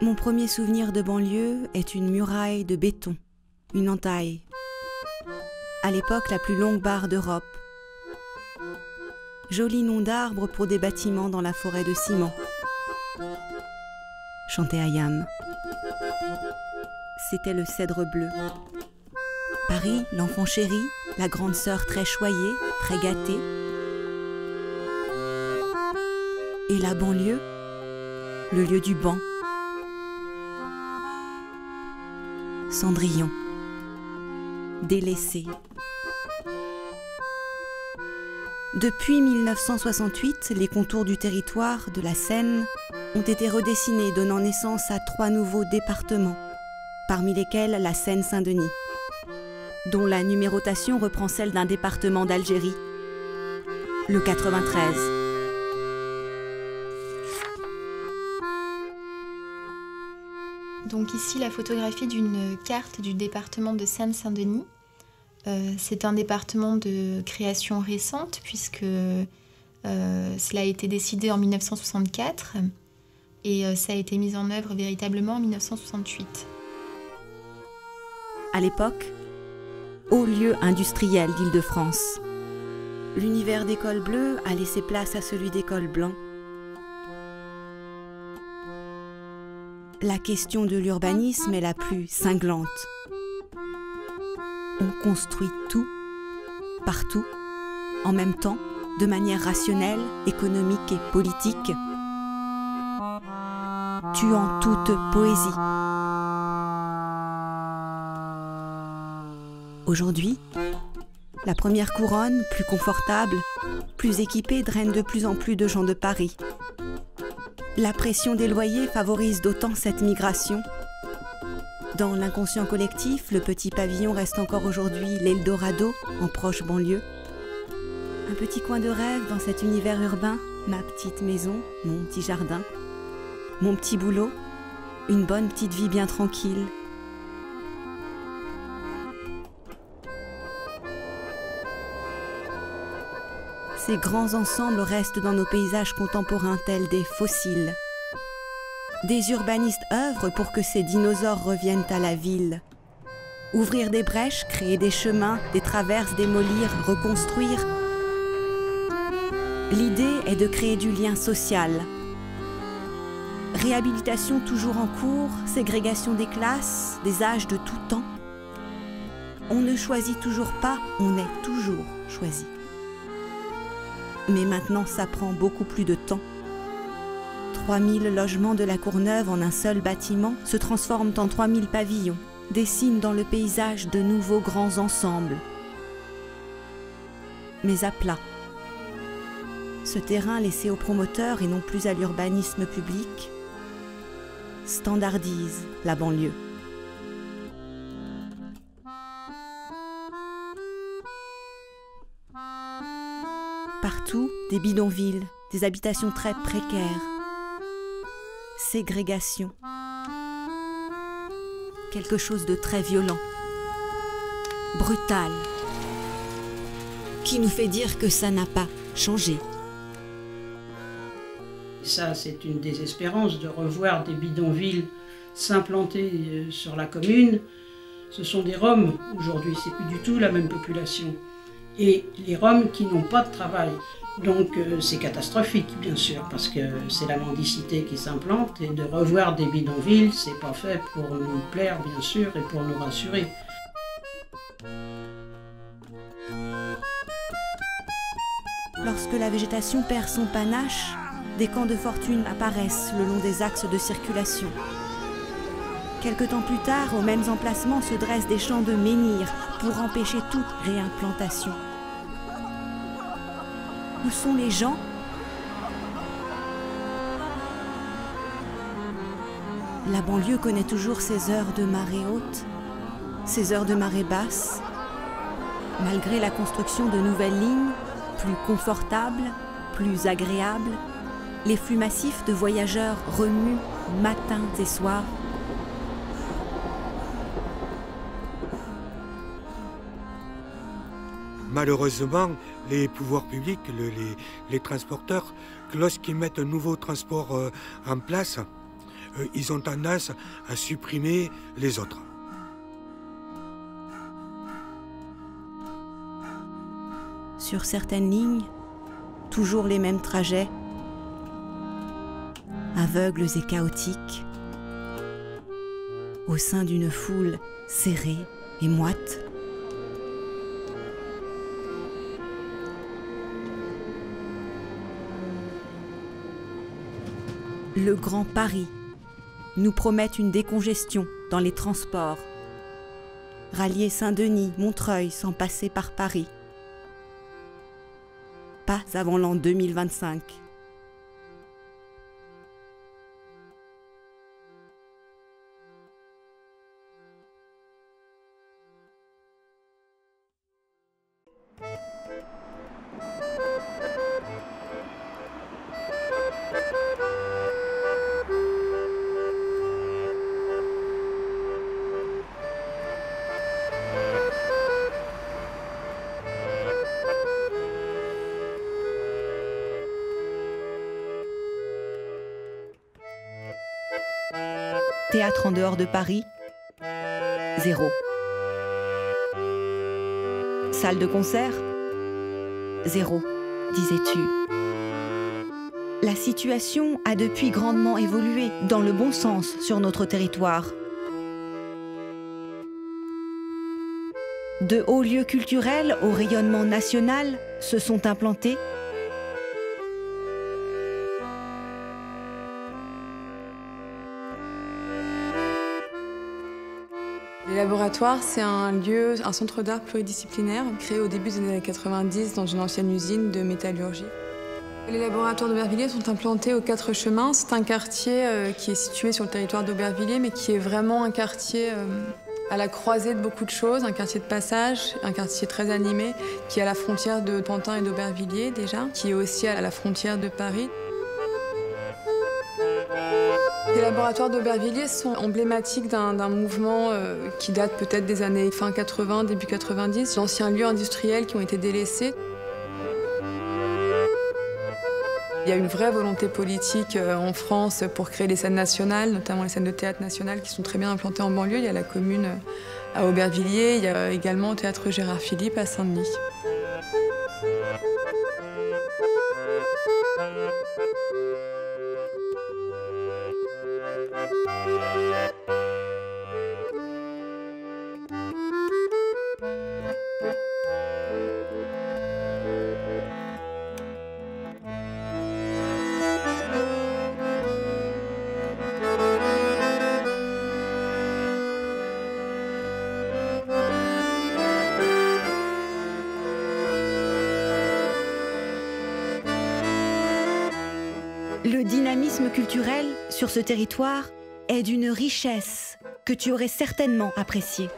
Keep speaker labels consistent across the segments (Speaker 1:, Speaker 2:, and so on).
Speaker 1: Mon premier souvenir de banlieue est une muraille de béton, une entaille. À l'époque, la plus longue barre d'Europe. Joli nom d'arbre pour des bâtiments dans la forêt de ciment. Chantait Hayam. C'était le cèdre bleu. Paris, l'enfant chéri, la grande sœur très choyée, très gâtée. Et la banlieue, le lieu du banc. Cendrillon, délaissé. Depuis 1968, les contours du territoire de la Seine ont été redessinés, donnant naissance à 3 nouveaux départements, parmi lesquels la Seine-Saint-Denis, dont la numérotation reprend celle d'un département d'Algérie, le 93.
Speaker 2: Donc ici, la photographie d'une carte du département de Seine-Saint-Denis. C'est un département de création récente puisque cela a été décidé en 1964 et ça a été mis en œuvre véritablement en 1968.
Speaker 1: À l'époque, haut lieu industriel d'Île-de-France. L'univers d'école bleue a laissé place à celui d'école blanc. La question de l'urbanisme est la plus cinglante. On construit tout, partout, en même temps, de manière rationnelle, économique et politique, tuant toute poésie. Aujourd'hui, la première couronne, plus confortable, plus équipée, draine de plus en plus de gens de Paris. La pression des loyers favorise d'autant cette migration. Dans l'inconscient collectif, le petit pavillon reste encore aujourd'hui l'Eldorado en proche banlieue. Un petit coin de rêve dans cet univers urbain, ma petite maison, mon petit jardin, mon petit boulot, une bonne petite vie bien tranquille. Ces grands ensembles restent dans nos paysages contemporains tels des fossiles. Des urbanistes œuvrent pour que ces dinosaures reviennent à la ville. Ouvrir des brèches, créer des chemins, des traverses, démolir, reconstruire. L'idée est de créer du lien social. Réhabilitation toujours en cours, ségrégation des classes, des âges de tout temps. On ne choisit toujours pas, on est toujours choisi. Mais maintenant, ça prend beaucoup plus de temps. 3000 logements de la Courneuve en un seul bâtiment se transforment en 3000 pavillons, dessinent dans le paysage de nouveaux grands ensembles. Mais à plat. Ce terrain laissé aux promoteurs et non plus à l'urbanisme public standardise la banlieue. Partout, des bidonvilles, des habitations très précaires. Ségrégation. Quelque chose de très violent. Brutal. Qui nous fait dire que ça n'a pas changé.
Speaker 3: Ça, c'est une désespérance de revoir des bidonvilles s'implanter sur la commune. Ce sont des Roms aujourd'hui, c'est plus du tout la même population. Et les Roms qui n'ont pas de travail. Donc c'est catastrophique bien sûr, parce que c'est la mendicité qui s'implante, et de revoir des bidonvilles, c'est pas fait pour nous plaire bien sûr et pour nous rassurer.
Speaker 1: Lorsque la végétation perd son panache, des camps de fortune apparaissent le long des axes de circulation. Quelque temps plus tard, aux mêmes emplacements se dressent des champs de menhirs pour empêcher toute réimplantation. Où sont les gens ? La banlieue connaît toujours ses heures de marée haute, ses heures de marée basse. Malgré la construction de nouvelles lignes, plus confortables, plus agréables, les flux massifs de voyageurs remuent matins et soirs.
Speaker 4: Malheureusement, les pouvoirs publics, les transporteurs, lorsqu'ils mettent un nouveau transport en place, ils ont tendance à supprimer les autres.
Speaker 1: Sur certaines lignes, toujours les mêmes trajets, aveugles et chaotiques, au sein d'une foule serrée et moite. Le Grand Paris nous promet une décongestion dans les transports. Rallier Saint-Denis, Montreuil sans passer par Paris. Pas avant l'an 2025. Théâtre en dehors de Paris, 0. Salle de concert, 0, disais-tu. La situation a depuis grandement évolué dans le bon sens sur notre territoire. De hauts lieux culturels au rayonnement national se sont implantés.
Speaker 5: Les laboratoires, c'est un lieu, un centre d'art pluridisciplinaire créé au début des années 90 dans une ancienne usine de métallurgie. Les laboratoires d'Aubervilliers sont implantés aux 4 chemins. C'est un quartier qui est situé sur le territoire d'Aubervilliers, mais qui est vraiment un quartier à la croisée de beaucoup de choses, un quartier de passage, un quartier très animé, qui est à la frontière de Pantin et d'Aubervilliers déjà, qui est aussi à la frontière de Paris. Les laboratoires d'Aubervilliers sont emblématiques d'un mouvement qui date peut-être des années fin 80, début 90, d'anciens lieux industriels qui ont été délaissés. Il y a une vraie volonté politique en France pour créer les scènes nationales, notamment les scènes de théâtre nationales qui sont très bien implantées en banlieue. Il y a la commune à Aubervilliers, il y a également au théâtre Gérard Philippe à Saint-Denis.
Speaker 1: Le dynamisme culturel sur ce territoire est d'une richesse que tu aurais certainement appréciée.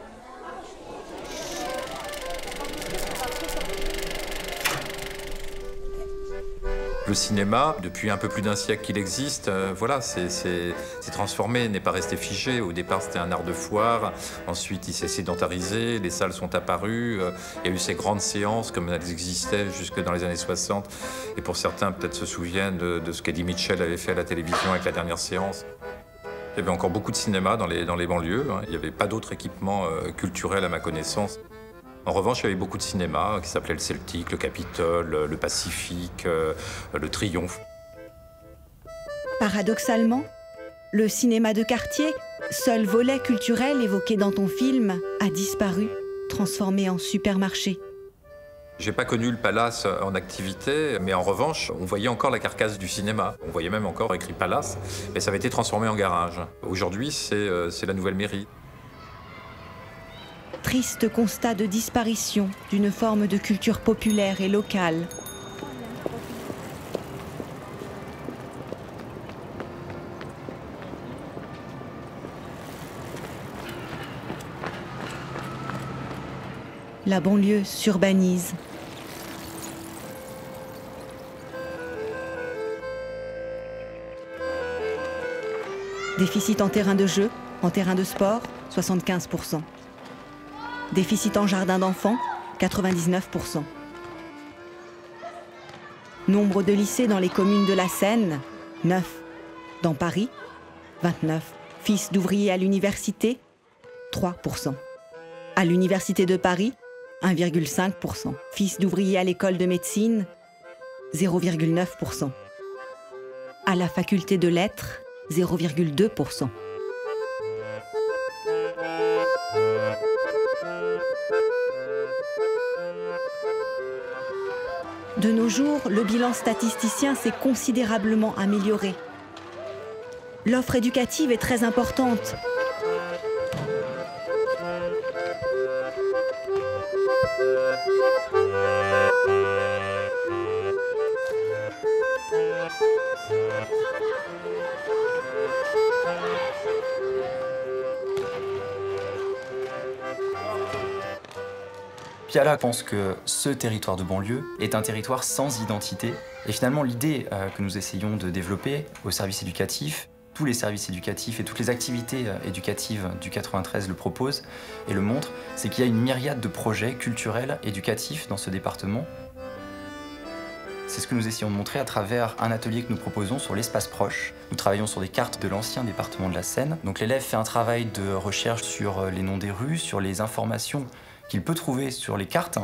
Speaker 6: Le cinéma, depuis un peu plus d'un siècle qu'il existe, voilà, c'est transformé, n'est pas resté figé. Au départ, c'était un art de foire. Ensuite, il s'est sédentarisé, les salles sont apparues. Il y a eu ces grandes séances, comme elles existaient jusque dans les années 60. Et pour certains, peut-être se souviennent de ce qu'Eddie Mitchell avait fait à la télévision avec la dernière séance. Il y avait encore beaucoup de cinéma dans les banlieues. Il n'y avait pas d'autres équipements culturels à ma connaissance. En revanche, il y avait beaucoup de cinéma qui s'appelait le Celtique, le Capitole, le Pacifique, le Triomphe.
Speaker 1: Paradoxalement, le cinéma de quartier, seul volet culturel évoqué dans ton film, a disparu, transformé en supermarché.
Speaker 6: J'ai pas connu le palace en activité, mais en revanche, on voyait encore la carcasse du cinéma. On voyait même encore écrit palace, mais ça avait été transformé en garage. Aujourd'hui, c'est la nouvelle mairie.
Speaker 1: Triste constat de disparition d'une forme de culture populaire et locale. La banlieue s'urbanise. Déficit en terrain de jeu, en terrain de sport, 75%. Déficit en jardin d'enfants, 99%. Nombre de lycées dans les communes de la Seine, 9. Dans Paris, 29. Fils d'ouvriers à l'université, 3%. À l'université de Paris, 1,5%. Fils d'ouvriers à l'école de médecine, 0,9%. À la faculté de lettres, 0,2%. De nos jours, le bilan statisticien s'est considérablement amélioré. L'offre éducative est très importante.
Speaker 7: Piala pense que ce territoire de banlieue est un territoire sans identité. Et finalement, l'idée que nous essayons de développer au service éducatif, tous les services éducatifs et toutes les activités éducatives du 93 le proposent et le montrent, c'est qu'il y a une myriade de projets culturels, éducatifs dans ce département. C'est ce que nous essayons de montrer à travers un atelier que nous proposons sur l'espace proche. Nous travaillons sur des cartes de l'ancien département de la Seine. Donc l'élève fait un travail de recherche sur les noms des rues, sur les informations qu'il peut trouver sur les cartes,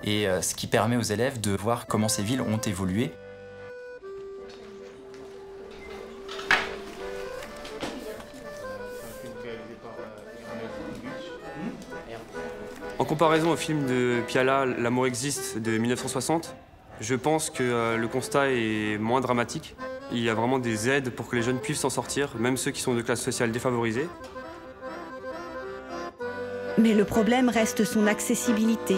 Speaker 7: et ce qui permet aux élèves de voir comment ces villes ont évolué.
Speaker 8: En comparaison au film de Piala, L'amour existe de 1960, je pense que le constat est moins dramatique. Il y a vraiment des aides pour que les jeunes puissent s'en sortir, même ceux qui sont de classe sociale défavorisée.
Speaker 1: Mais le problème reste son accessibilité.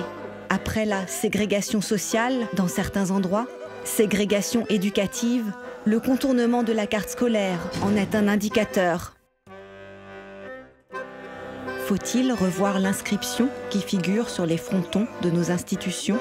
Speaker 1: Après la ségrégation sociale, dans certains endroits, ségrégation éducative, le contournement de la carte scolaire en est un indicateur. Faut-il revoir l'inscription qui figure sur les frontons de nos institutions ?